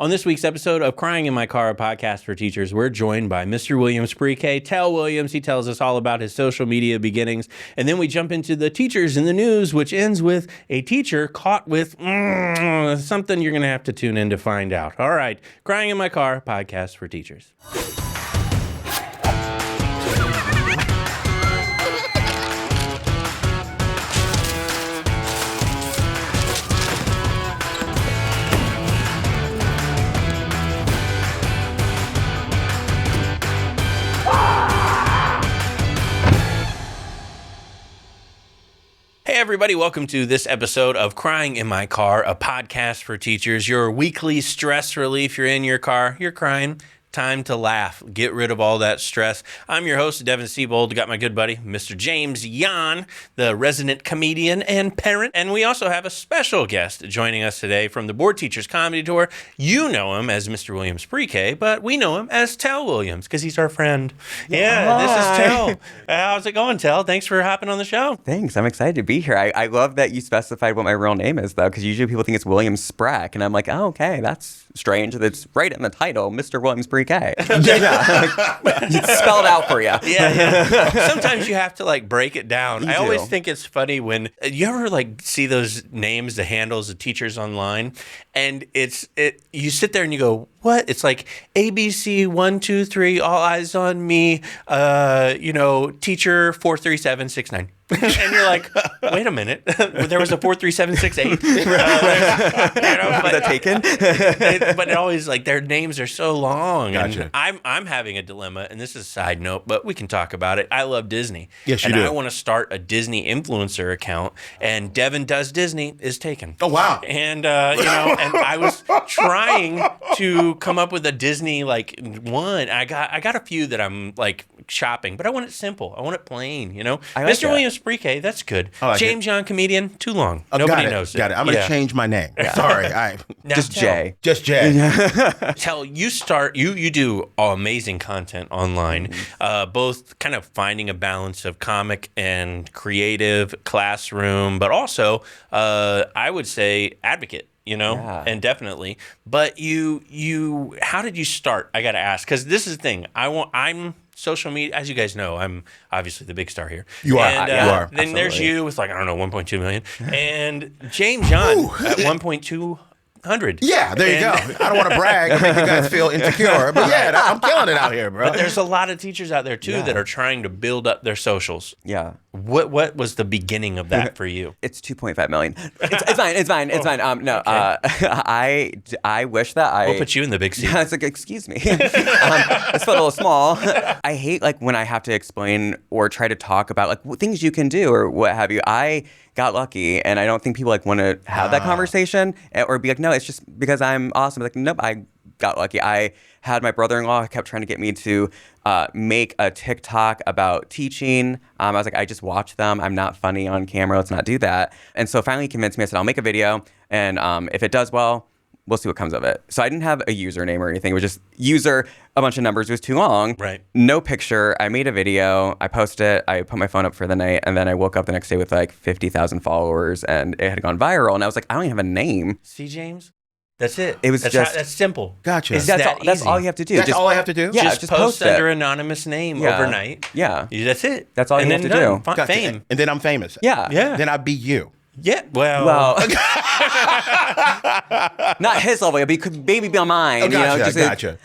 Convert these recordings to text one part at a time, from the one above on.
On this week's episode of Crying in My Car, a podcast for teachers, we're joined by Mr. Williams pre-K, Tell Williams. He tells us all about his social media beginnings. And then we jump into the teachers in the news, which ends with a teacher caught with something you're going to have to tune in to find out. All right, Crying in My Car, podcast for teachers. Hey everybody, welcome to this episode of Crying in My Car, a podcast for teachers, your weekly stress relief. You're in your car, you're crying, time to laugh, get rid of all that stress. I'm your host, Devin Siebold. Got my good buddy, Mr. James Yan, the resident comedian and parent. And we also have a special guest joining us today from the Board Teachers Comedy Tour. You know him as Mr. Williams pre-K, but we know him as Tell Williams because he's our friend. Yeah, This is Tell. How's it going, Tell? Thanks for hopping on the show. Thanks. I'm excited to be here. I love that you specified what my real name is, though, because usually people think it's William Sprack, and I'm like, oh, okay, that's strange. That's right in the title, Mr. Williams pre-K. It's spelled out for you. Yeah. Sometimes you have to break it down. I always do. think it's funny when you ever see those names, the handles of teachers online, and you sit there and you go, what? It's like ABC 1, 2, 3, all eyes on me, teacher 43769. And you're like, wait a minute, there was a 43768. Was that taken? But it always their names are so long. Gotcha. And I'm having a dilemma, and this is a side note, but we can talk about it. I love Disney. Yes, you and do. I want to start a Disney influencer account, and Devin Does Disney is taken. Oh, wow. And and I was trying to come up with a Disney one. I got a few that I'm shopping, but I want it simple. I want it plain. I like Mr. that. Williams pre-K, that's good. I like James Young comedian, too long. Oh, Nobody got it, knows it. Got it. I'm going to change my name. Sorry. Now Just Tell. Jay. Just Jay. Tell, you do amazing content online, both kind of finding a balance of comic and creative, classroom, but also I would say advocate. Yeah. And definitely. But you, how did you start? I got to ask, because this is the thing. I'm social media, as you guys know, I'm obviously the big star here. You are. And, You are. Then there's Absolutely. you with 1.2 million, and James John at 1.200. Yeah, there you go. I don't want to brag and make you guys feel insecure, but yeah, I'm killing it out here, bro. But there's a lot of teachers out there too that are trying to build up their socials. Yeah. What was the beginning of that for you? It's 2.5 million. It's fine. It's fine. It's fine. No, okay. I wish that I... We'll put you in the big seat. Yeah, it's excuse me. It's a little small. I hate when I have to explain or try to talk about things you can do or what have you. I got lucky, and I don't think people want to have that conversation or be no, it's just because I'm awesome. Nope, I got lucky. I had my brother-in-law kept trying to get me to make a TikTok about teaching. I was I just watch them. I'm not funny on camera. Let's not do that. And so finally he convinced me. I said, I'll make a video, and if it does well, we'll see what comes of it. So I didn't have a username or anything. It was just user, a bunch of numbers. It was too long. Right. No picture. I made a video. I posted it. I put my phone up for the night. And then I woke up the next day with 50,000 followers, and it had gone viral. And I was I don't even have a name. See, James? That's it. It was that's simple. Gotcha. It's That's that all easy. you have to do. That's all I have to do? Yeah, just just post post it. under anonymous name overnight. Yeah. That's it. That's all you have to done. do. Gotcha. Fame. And then I'm famous. Yeah. Yeah. Then I'd be you. Yeah. Well. Not his level, but you could maybe be on mine. Oh, gotcha, gotcha.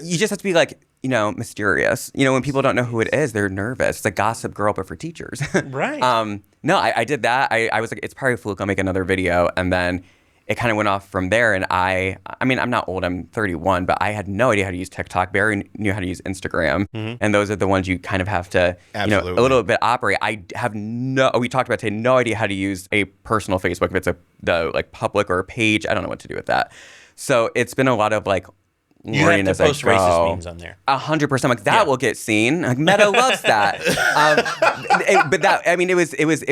You just have to be mysterious. When people don't know who it is, they're nervous. It's like Gossip Girl, but for teachers. Right. No, I did that. I was it's probably a fluke. I'll make another video. And then it kind of went off from there. And I mean, I'm not old. I'm 31, but I had no idea how to use TikTok. Barry knew how to use Instagram. Mm-hmm. And those are the ones you kind of have to, Absolutely. a little bit operate. I have we talked about today, no idea how to use a personal Facebook. If it's the public or a page, I don't know what to do with that. So it's been a lot of you have to post racist memes on there. 100%. That will get seen. Meta loves that. But that, I mean, it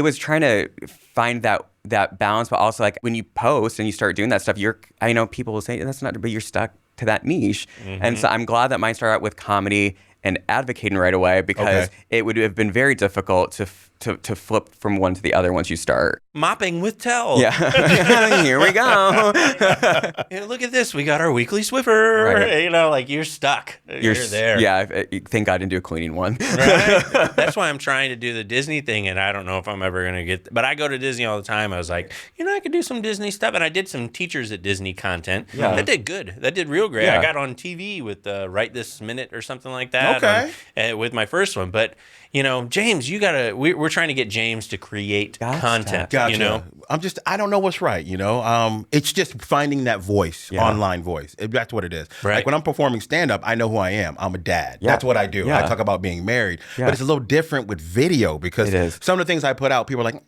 was trying to find that balance, but also when you post and you start doing that stuff, I know people will say that's not, but you're stuck to that niche. Mm-hmm. And so I'm glad that mine started out with comedy and advocating right away, because it would have been very difficult to flip from one to the other once you start. Mopping with Tell. Yeah. Here we go. Look at this. We got our weekly Swiffer. Right. You know, like you're stuck. You're there. Yeah. Thank God I didn't do a cleaning one. Right? That's why I'm trying to do the Disney thing, and I don't know if I'm ever going to get. But I go to Disney all the time. I was like, I could do some Disney stuff, and I did some Teachers at Disney content. Yeah. That did good. That did real great. Yeah. I got on TV with Right This Minute or something like that. Okay. With my first one, but James, you gotta. We're trying to get James to create content. Gotcha. I don't know what's right. It's just finding that voice, online voice. That's what it is. Right. Like when I'm performing stand up, I know who I am. I'm a dad. Yeah. That's what I do. Yeah. I talk about being married, Yeah. but it's a little different with video because It is. some of the things I put out, people are like,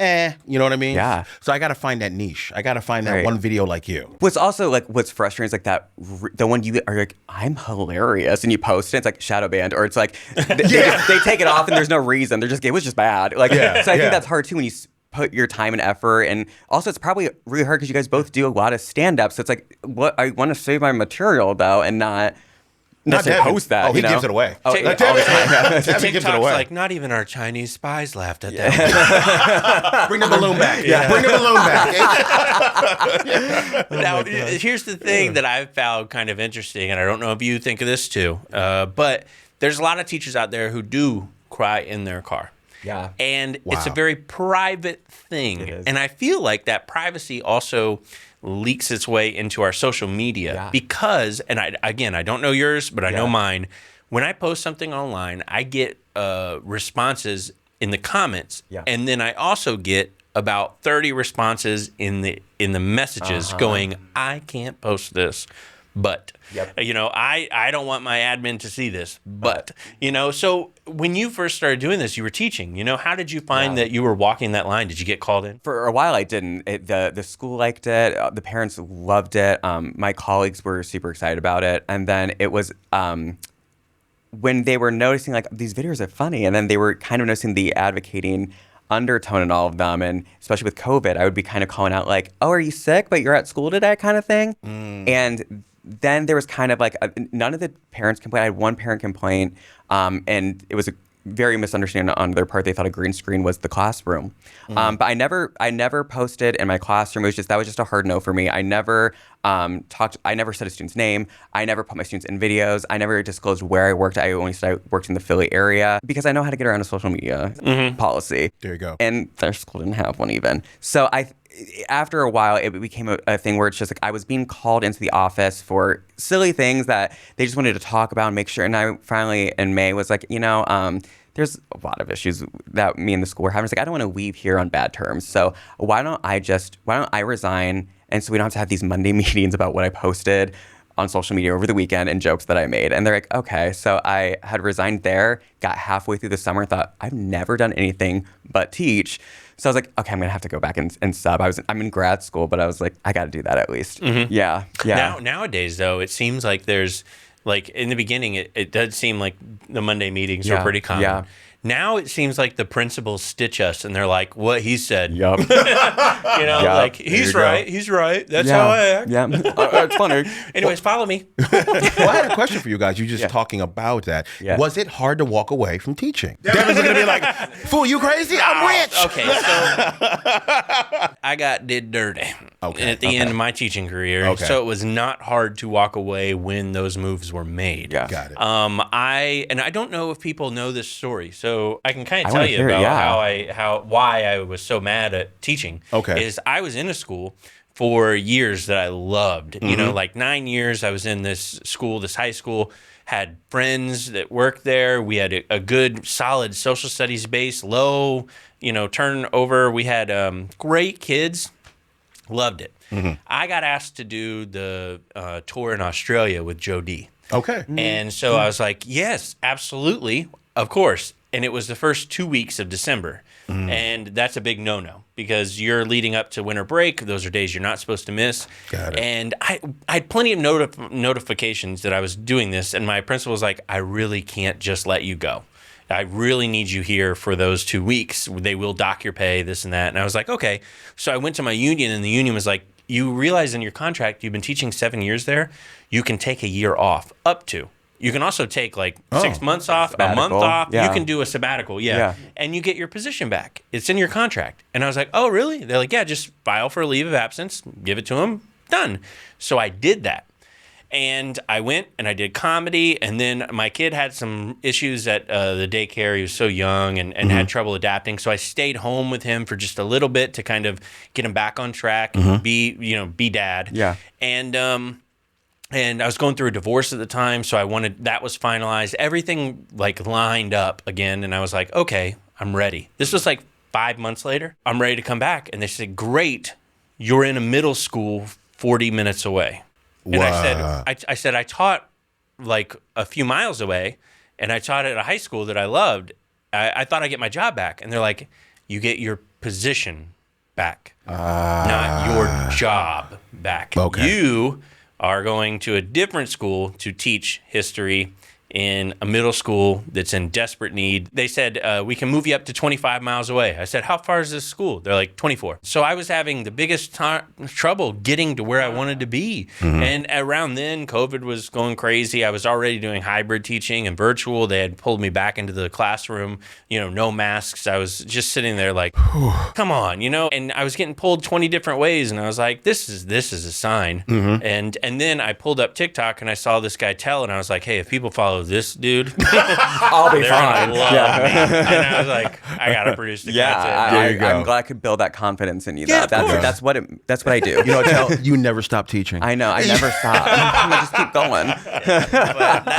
you know what I mean? Yeah. So I got to find that niche. I got to find that Right. one video like you. What's also like what's frustrating is like that the one you are like, I'm hilarious, and you post it, it's like shadow banned, or it's like they take it off and there's no reason. It was just bad. Like so I think that's hard too when you put your time and effort, and also it's probably really hard because you guys both do a lot of stand up. So it's like what I want to save my material though, and not Devin. post that. Oh, he gives it away. Oh, Take- all the time. Devin gives it TikTok's away. like, not even our Chinese spies laughed at that. Bring the balloon back. Yeah. Bring the balloon back. Now, here's the thing that I've found kind of interesting, and I don't know if you think of this too, but there's a lot of teachers out there who do cry in their car. Yeah. And it's a Wow. very private thing. It is. And I feel like that privacy also leaks its way into our social media Yeah. because, and I don't know yours, but I know Yeah. mine. When I post something online, I get responses in the comments. Yeah. And then I also get about 30 responses in the messages going, I can't post this. But, Yep. I don't want my admin to see this. But, so when you first started doing this, you were teaching. How did you find that you were walking that line? Did you get called in? For a while, I didn't. The school liked it. The parents loved it. My colleagues were super excited about it. And then it was when they were noticing, like, these videos are funny. And then they were kind of noticing the advocating undertone in all of them. And especially with COVID, I would be kind of calling out, like, oh, are you sick, but you're at school today kind of thing? And then there was kind of like none of the parents complained. I had one parent complaint, and it was a very misunderstanding on their part. They thought a green screen was the classroom, but I never posted in my classroom. That was just a hard no for me. I never I never said a student's name. I never put my students in videos. I never disclosed where I worked. I only said I worked in the Philly area because I know how to get around a social media policy. There you go. And their school didn't have one even. So after a while, it became a thing where it's just like I was being called into the office for silly things that they just wanted to talk about and make sure. And I finally, in May, was like, there's a lot of issues that me and the school were having. It's like, I don't want to leave here on bad terms. So why don't I resign? And so we don't have to have these Monday meetings about what I posted on social media over the weekend and jokes that I made. And they're like, okay. So I had resigned there, got halfway through the summer, thought I've never done anything but teach. So I was like, okay, I'm going to have to go back and sub. I'm in grad school, but I was like, I got to do that at least. Yeah. Nowadays, though, it seems like there's, like, in the beginning, it does seem like the Monday meetings were pretty common. Yeah. Now it seems like the principals stitch us and they're like, what he said. Yup. Like, he's right. He's right. That's how I act. Yeah. It's funny. Anyways, follow me. Well, I had a question for you guys. You just talking about that. Yeah. Was it hard to walk away from teaching? Devin's going to be like, fool, you crazy? I'm rich. Okay, so I did dirty at the end of my teaching career. Okay. So it was not hard to walk away when those moves were made. Yeah. Got it. I don't know if people know this story, so I can kind of tell wanna you hear it, about why I was so mad at teaching. Okay. Is I was in a school for years that I loved. Like 9 years I was in this school, this high school, had friends that worked there. We had a good, solid social studies base, low, turnover. We had great kids. Loved it. I got asked to do the tour in Australia with Joe D. Okay. And so I was like, yes, absolutely, of course. And it was the first 2 weeks of December. And that's a big no-no because you're leading up to winter break. Those are days you're not supposed to miss. Got it. And I had plenty of notifications that I was doing this. And my principal was like, I really can't just let you go. I really need you here for those 2 weeks. They will dock your pay, this and that. And I was like, okay. So I went to my union, and the union was like, you realize in your contract, you've been teaching 7 years there, you can take a year off, up to. You can also take like 6 months off, a month Sabbatical. off. Yeah. You can do a sabbatical, Yeah. and you get your position back. It's in your contract. And I was like, oh, really? They're like, yeah, just file for a leave of absence, give it to them, done. So I did that. And I went and I did comedy. And then my kid had some issues at the daycare. He was so young and had trouble adapting. So I stayed home with him for just a little bit to kind of get him back on track, be dad. Yeah. And I was going through a divorce at the time. So that was finalized. Everything like lined up again. And I was like, okay, I'm ready. This was like 5 months later. I'm ready to come back. And they said, great, you're in a middle school 40 minutes away. And I said, I taught like a few miles away, and I taught at a high school that I loved. I thought I'd get my job back. And they're like, you get your position back, not your job back. Okay. You are going to a different school to teach history in a middle school that's in desperate need. They said, we can move you up to 25 miles away. I said, how far is this school? They're like, 24. So I was having the biggest trouble getting to where I wanted to be. And around then, COVID was going crazy. I was already doing hybrid teaching and virtual. They had pulled me back into the classroom, no masks. I was just sitting there like, come on, and I was getting pulled 20 different ways. And I was like, this is a sign. And then I pulled up TikTok and I saw this guy tell, and I was like, hey, if people follow this dude, I'll be they're fine. gonna love me. And I was like, I gotta produce the content. There you go. I'm glad I could build that confidence in you. Yeah, though. of course. That's what I do. You never stop teaching. I know. I never stop. I just keep going.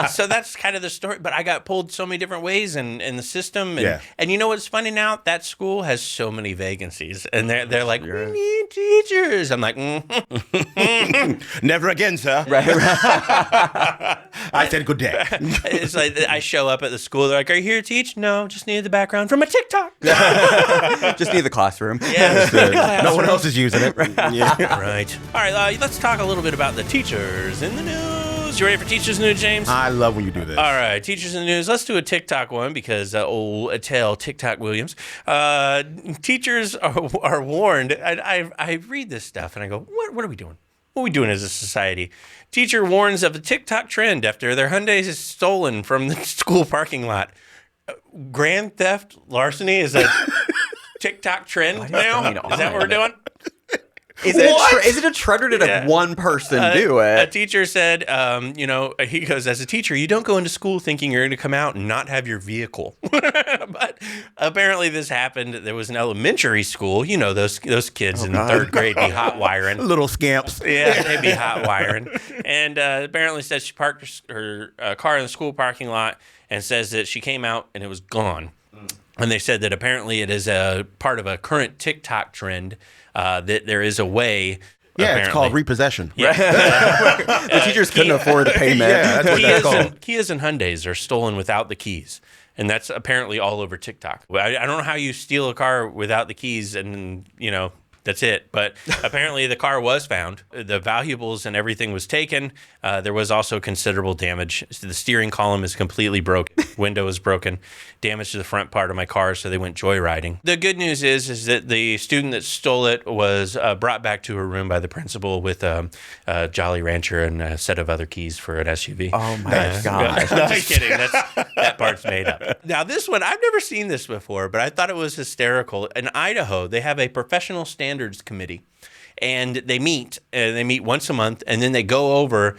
So that's kind of the story. But I got pulled so many different ways in the system. And, Yeah. and you know what's funny now? That school has so many vacancies. And they're like, we need teachers. I'm like, Never again, sir. I said good day. It's like I show up at the school. They're like, are you here to teach? No, just needed the background from a TikTok. Just need the classroom. Yeah. No one else is using it. Yeah. Right. All right, let's talk a little bit about the teachers in the news. You ready for teachers news, James? I love when you do this. All right, teachers in the news. Let's do a TikTok one because old Attell TikTok Williams. Teachers are warned. I read this stuff and I go, what are we doing? What are we doing as a society? Teacher warns of a TikTok trend after their Hyundai is stolen from the school parking lot. Grand theft larceny is a TikTok trend now? Is that what we're doing? Is it a trend or did one person do it? A teacher said, he goes, as a teacher, you don't go into school thinking you're going to come out and not have your vehicle. But apparently this happened. There was an elementary school. Those kids in third grade be hot wiring. Little scamps. Yeah, they'd be hot wiring. And apparently said she parked her car in the school parking lot and says that she came out and it was gone. And they said that apparently it is a part of a current TikTok trend that there is a way. Yeah, apparently. it's called repossession. Yeah. The teachers couldn't afford the payment. Yeah, that's what that's called. Kias and Hyundais are stolen without the keys. And that's apparently all over TikTok. I don't know how you steal a car without the keys and, that's it. But apparently the car was found. The valuables and everything was taken. There was also considerable damage. The steering column is completely broken. Window is broken. Damage to the front part of my car, so they went joyriding. The good news is that the student that stole it was brought back to her room by the principal with a Jolly Rancher and a set of other keys for an SUV. Oh my God. I'm just kidding. That part's made up. Now this one, I've never seen this before, but I thought it was hysterical. In Idaho, they have a professional standards committee, and they meet once a month, and then they go over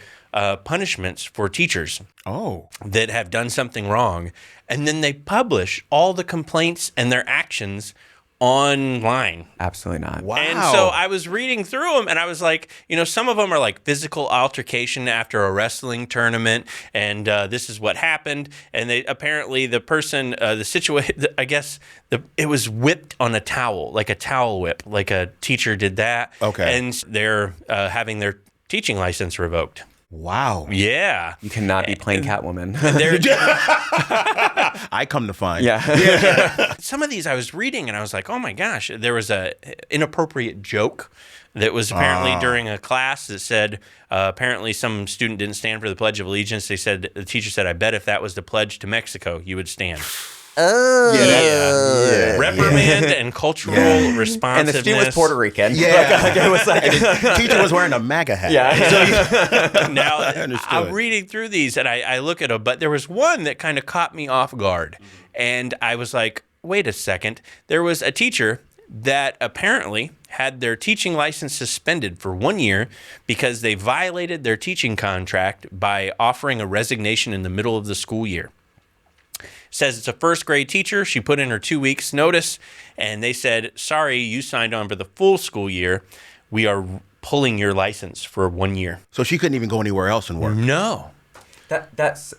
punishments for teachers that have done something wrong, and then they publish all the complaints and their actions online. Absolutely not. Wow. And so I was reading through them and I was like, some of them are like physical altercation after a wrestling tournament. And this is what happened. And they apparently the person, the situation, I guess it was whipped on a towel, like a towel whip, like a teacher did that. Okay. And they're having their teaching license revoked. Wow. Yeah. You cannot be playing Catwoman. I come to find. Yeah. Some of these I was reading and I was like, oh my gosh, there was a inappropriate joke that was apparently during a class that said, apparently some student didn't stand for the Pledge of Allegiance. The teacher said, I bet if that was the pledge to Mexico, you would stand. Reprimand and cultural responsiveness. And the student was Puerto Rican. It was like the teacher was wearing a MAGA hat. So now I'm reading through these and I look at them, but there was one that kind of caught me off guard. And I was like, wait a second. There was a teacher that apparently had their teaching license suspended for 1 year because they violated their teaching contract by offering a resignation in the middle of the school year. Says it's a first grade teacher. She put in her 2 weeks notice and they said, sorry, you signed on for the full school year. We are pulling your license for 1 year. So she couldn't even go anywhere else and work. No. That's...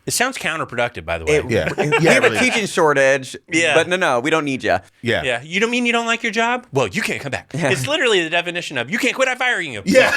It sounds counterproductive, by the way. We have a teaching shortage, but no, we don't need you. Yeah. You don't mean you don't like your job? Well, you can't come back. It's literally the definition of you can't quit, I'm firing you. Yeah.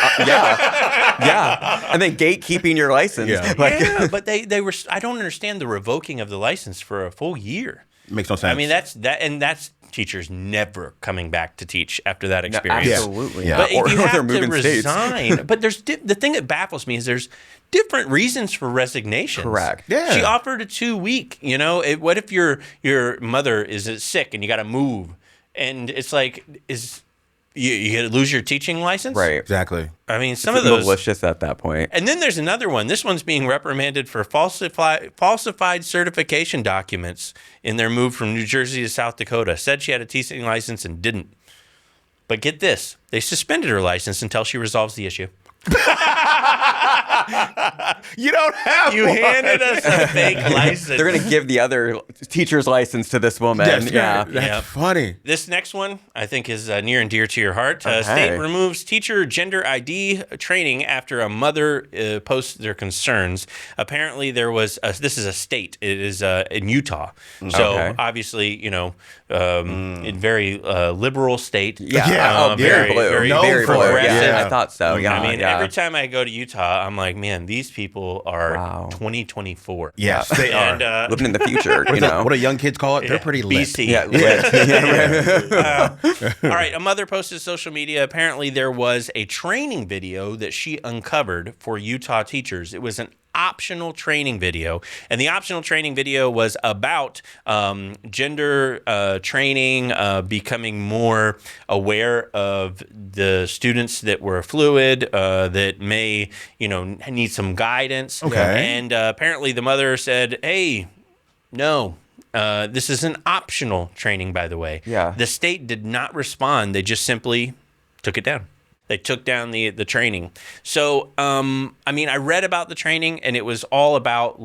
And then gatekeeping your license. But they were. I don't understand the revoking of the license for a full year. Makes no sense. I mean, that's teachers never coming back to teach after that experience. Absolutely. Yeah. But Or you they're have to moving states. resign. But there's the thing that baffles me is there's different reasons for resignations. Correct. Yeah. She offered a 2 week. What if your mother is sick and you got to move, and it's like you got to lose your teaching license? Right. Exactly. I mean, some of those. Malicious at that point. And then there's another one. This one's being reprimanded for falsified certification documents in their move from New Jersey to South Dakota. Said she had a teaching license and didn't. But get this. They suspended her license until she resolves the issue. You don't have You one. handed us a fake license. They're going to give the other teacher's license to this woman. That's funny. This next one, I think, is near and dear to your heart. Okay. State removes teacher gender ID training after a mother posts their concerns. Apparently, there was this is a state. It is in Utah. So obviously, a very liberal state. Very blue. Very Very blue. progressive. Yeah, I thought so. Yeah, I mean, every time I go to Utah, I'm like, man, these people are 2024. Yes, they are. And, living in the future. What do young kids call it? They're pretty lit. BC. Yeah. All right, a mother posted social media. Apparently, there was a training video that she uncovered for Utah teachers. It was an optional training video, and the optional training video was about gender training, becoming more aware of the students that were fluid, that may need some guidance. Okay. And apparently the mother said, hey, no, this is an optional training, by the way. Yeah. The state did not respond. They just simply took it down. They took down the training. So, I read about the training, and it was all about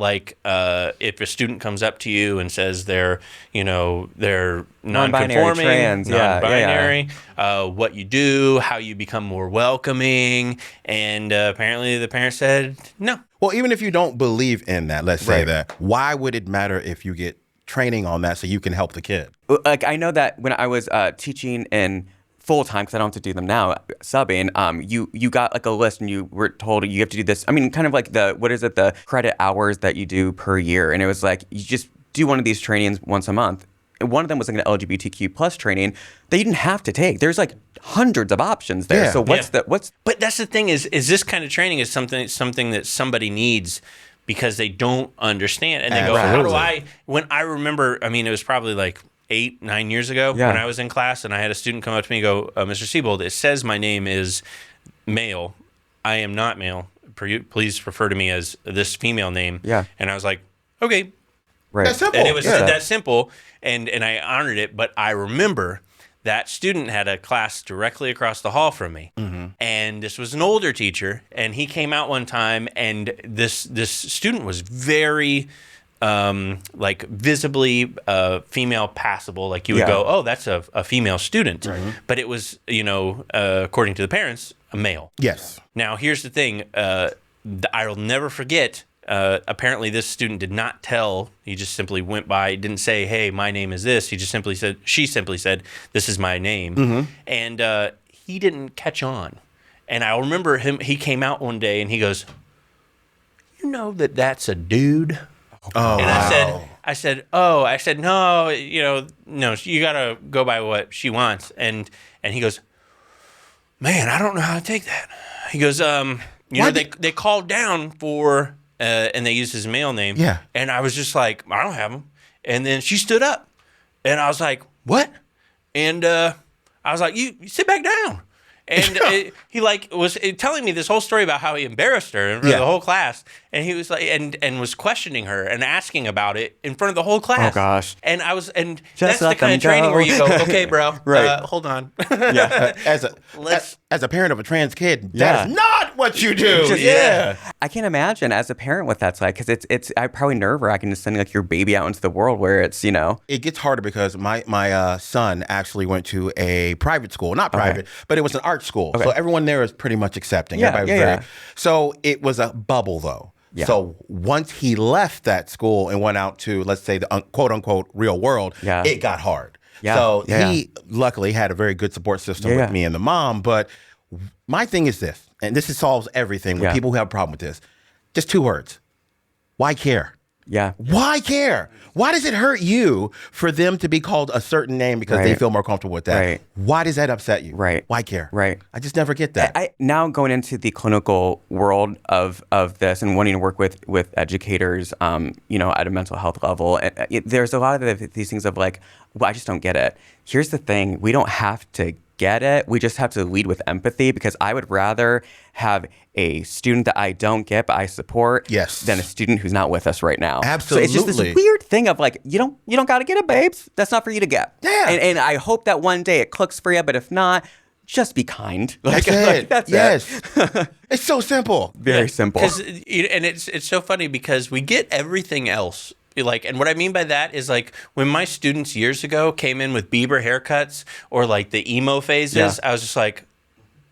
if a student comes up to you and says they're non-conforming, trans, non-binary, what you do, how you become more welcoming, and apparently the parent said no. Well, even if you don't believe in that, let's say that, why would it matter if you get training on that so you can help the kid? Like, I know that when I was teaching in full time, because I don't have to do them now, subbing, you got like a list and you were told you have to do this. I mean, kind of like the credit hours that you do per year. And it was like, you just do one of these trainings once a month. And one of them was like an LGBTQ plus training that you didn't have to take. There's like hundreds of options there. Yeah. So what's But that's the thing is this kind of training is something that somebody needs because they don't understand. And they go, how do when I remember, it was probably like 8-9 years ago when I was in class, and I had a student come up to me and go, Mr. Siebold, it says my name is male. I am not male. Please refer to me as this female name. Yeah. And I was like, okay. right? That's simple. And it was that simple, and I honored it. But I remember that student had a class directly across the hall from me. Mm-hmm. And this was an older teacher, and he came out one time, and this student was very visibly female passable. Like you would go, oh, that's a female student. Right. But it was, according to the parents, a male. Yes. Now, here's the thing. I'll never forget, apparently this student did not tell. He just simply went by, didn't say, hey, my name is this. She simply said, this is my name. Mm-hmm. And he didn't catch on. And I remember he came out one day and he goes, you know that's a dude? Oh, and wow. I said, no, no, you got to go by what she wants. And he goes, man, I don't know how to take that. He goes, they called down for, and they used his male name. Yeah. And I was just like, I don't have him. And then she stood up. And I was like, what? And I was like, you sit back down. And he like was telling me this whole story about how he embarrassed her in front of the whole class, and he was like, and was questioning her and asking about it in front of the whole class. Oh gosh! And that's the kind of training where you go, okay, bro, right? Hold on. As a parent of a trans kid, that is not what you do. I can't imagine as a parent what that's like, because it's probably nerve-wracking to send like your baby out into the world where it's It gets harder because my son actually went to a private school, not private, but it was an art school. So everyone there is pretty much accepting. So it was a bubble though. Yeah. So once he left that school and went out to, let's say, the quote unquote real world, it got hard. Yeah. So he luckily had a very good support system with me and the mom. But my thing is this, and this solves everything with people who have a problem with this. Just 2 words. Why care? Yeah. Why care? Why does it hurt you for them to be called a certain name because they feel more comfortable with that? Right. Why does that upset you? Right. Why care? Right. I just never get that. Now going into the clinical world of this and wanting to work with educators, at a mental health level, there's a lot of these things of like, well, I just don't get it. Here's the thing. We don't have to get it. We just have to lead with empathy, because I would rather have a student that I don't get but I support than a student who's not with us right now. Absolutely. So it's just this weird thing of like, you don't got to get it, babes. That's not for you to get. Yeah. And I hope that one day it clicks for you, but if not, just be kind. That's it. That's it. It's so simple. Very simple. And it's so funny because we get everything else. Like, and what I mean by that is like when my students years ago came in with Bieber haircuts or like the emo phases, I was just like,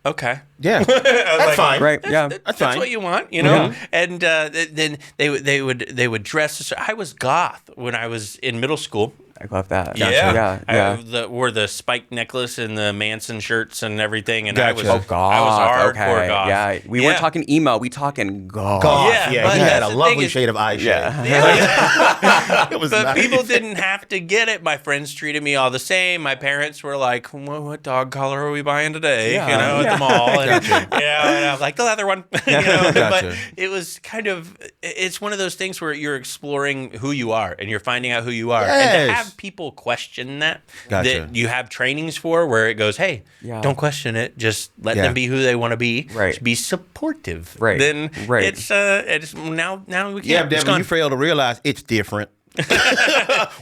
okay. Yeah. That's fine. Right. Yeah. That's what you want, you know? Yeah. And then they would dress. I was goth when I was in middle school. I love that. Yeah. Yeah. I wore the spiked necklace and the Manson shirts and everything. And gotcha. I was hardcore goth. Yeah. We weren't talking emo. We talking goth. Yeah. He had a lovely shade of eye shade. Yeah. But people didn't have to get it. My friends treated me all the same. My parents were like, what dog collar are we buying today? At the mall. And, and I was like, the leather one. But it was kind of, it's one of those things where you're exploring who you are and you're finding out who you are. Yes. And to have people question that you have trainings for where it goes, hey, don't question it, just let them be who they want to be. Just be supportive. Then it's now we can't. Yeah, Devin, you fail to realize it's different.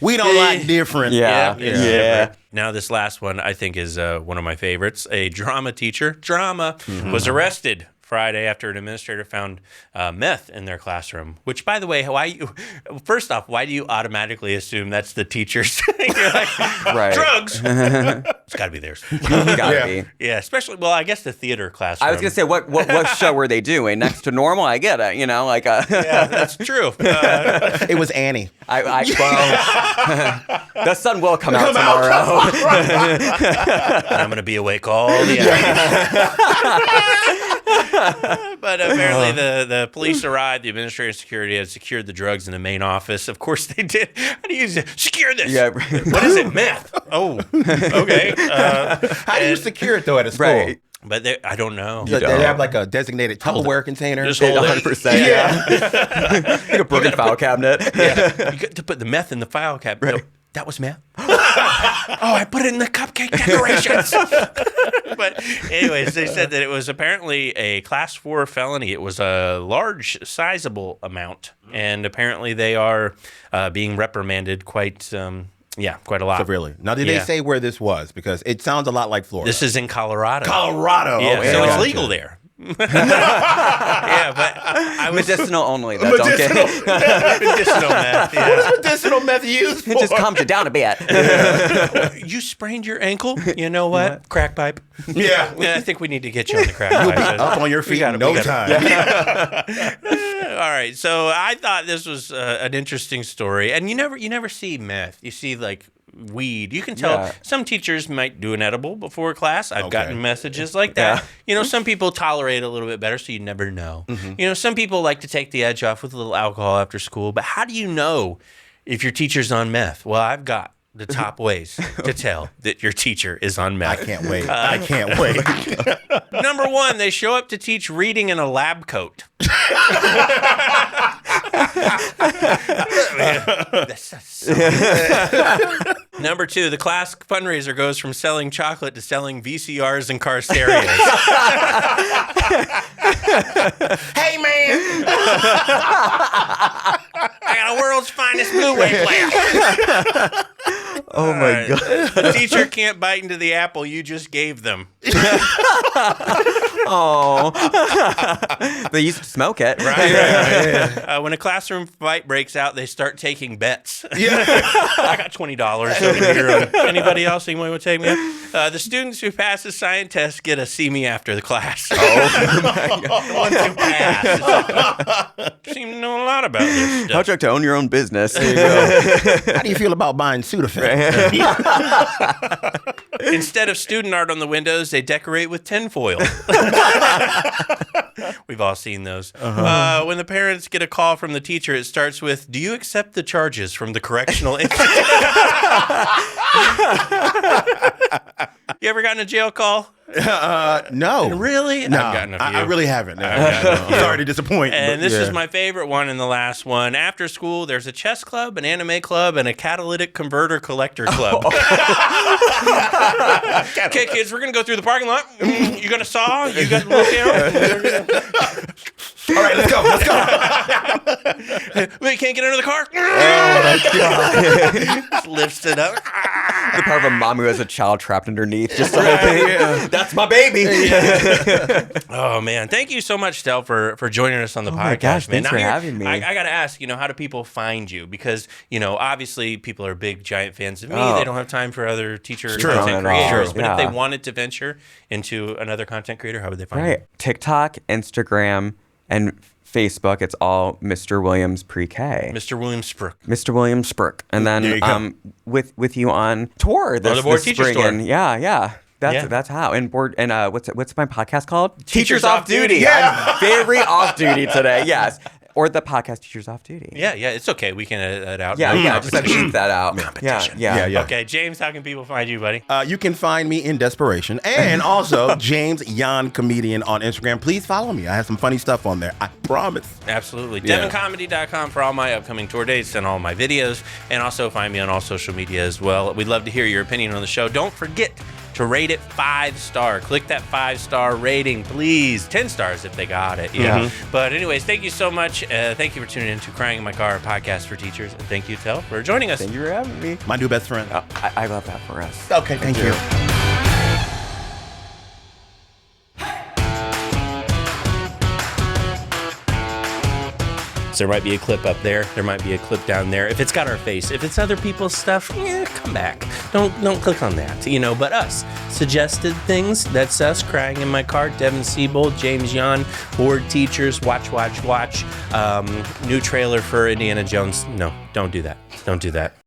We don't like different. Yeah. Now this last one I think is one of my favorites. A drama teacher was arrested Friday after an administrator found meth in their classroom. Which, by the way, first off, why do you automatically assume that's the teacher's? You're like, drugs. It's got to be theirs. Gotta be. Yeah, especially. Well, I guess the theater classroom. I was gonna say, what show were they doing? Next to Normal? I get it. Yeah, that's true. It was Annie. The sun will come out tomorrow. And I'm gonna be awake all the hours. But apparently the police arrived. The administrator and security had secured the drugs in the main office. Of course they did. How do you secure this? Yeah. What is it? Meth. Oh, okay. How do you secure it though at a school? Right. But I don't know. They have like a designated Tupperware container. Just hold 100%. Yeah. Like a broken file cabinet. Yeah. You got to put the meth in the file cabinet. Right. No, that was meth. I put it in the cupcake decorations. But anyways, they said that it was apparently a class 4 felony. It was a large, sizable amount. And apparently they are being reprimanded quite a lot. Severely. Now, did they say where this was? Because it sounds a lot like Florida. This is in Colorado. Colorado. Yeah, okay. So it's legal there. Yeah, but I was medicinal only. Though, medicinal. Medicinal meth. Yeah. What is medicinal meth used for? It just calms you down a bit. You sprained your ankle. You know what? Crack pipe. Yeah. I think we need to get you on the crack pipe. Up on your feet in no time. All right. So I thought this was an interesting story, and you never see meth. You see like weed. You can tell some teachers might do an edible before class. I've gotten messages like that. Some people tolerate a little bit better, so you never know. Mm-hmm. Some people like to take the edge off with a little alcohol after school, but how do you know if your teacher's on meth? Well, I've got the top ways to tell that your teacher is on meth. I can't wait. I can't wait. Number 1, they show up to teach reading in a lab coat. That's Number 2, the class fundraiser goes from selling chocolate to selling VCRs and car stereos. Hey, man! I got a world's finest Blu-ray player. Oh my God. The teacher can't bite into the apple you just gave them. Oh. They used to smoke it. Right. When a classroom fight breaks out, they start taking bets. Yeah. I got $20 over here. Anybody else? Anyone want to take me? The students who pass the science test get a see me after the class. Oh my God. The ones who pass. Seem to know a lot about this stuff. How'd you like to own your own business? There you go. How do you feel about buying Sudafed? Instead of student art on the windows, they decorate with tinfoil. We've all seen those. When the parents get a call from the teacher, it starts with, "Do you accept the charges from the correctional institute?" You ever gotten a jail call? No. Really? No, I've gotten a few. I really haven't. No. Sorry to disappoint. And but this is my favorite one and the last one. After school, there's a chess club, an anime club, and a catalytic converter collector club. Okay, kids, we're going to go through the parking lot. You got a saw? You got a little down? All right, let's go. Wait, can't get under the car? Oh my God. Just lifts it up. The part of a mom who has a child trapped underneath. Just the whole thing. That's my baby. Oh, man. Thank you so much, Stel, for joining us on the podcast, my gosh, man. thanks for having me. I got to ask, how do people find you? Because, obviously people are big, giant fans of me. Oh. They don't have time for other teacher True. content Not at all. creators. But if they Yeah. wanted to venture into another content creator, how would they find Right. TikTok, Instagram, and Facebook. It's all Mr. Williams Pre-K. you? Mr. Williams Brook. Mr. Williams Sprook. And There you then go. with you on tour this, the Board this Teacher spring. Tour. And yeah. Yeah. That's how. And what's my podcast called? Teachers Off Duty. Yeah. I'm very off duty today. Yes. Or the podcast Teachers Off Duty. Yeah, it's okay. We can edit that out. Yeah, No just have to competition. keep that out. Yeah. Okay, James, how can people find you, buddy? You can find me in Desperation and also James Yan Comedian on Instagram. Please follow me. I have some funny stuff on there. I promise. Absolutely. Yeah. DevinComedy.com for all my upcoming tour dates and all my videos. And also find me on all social media as well. We'd love to hear your opinion on the show. Don't forget to rate it 5-star. Click that 5-star rating, please. 10 stars if they got it. Yeah. But anyways, thank you so much. Thank you for tuning in to Crying in My Car, a podcast for teachers. And thank you, Tel, for joining us. Thank you for having me. My new best friend. I love that for us. Okay, thank you. There might be a clip up there. There might be a clip down there. If it's got our face, if it's other people's stuff, come back. Don't click on that. But us. Suggested things. That's us. Crying in My Car. Devin Siebold, James Yan, Board Teachers. Watch. New trailer for Indiana Jones. No, don't do that. Don't do that.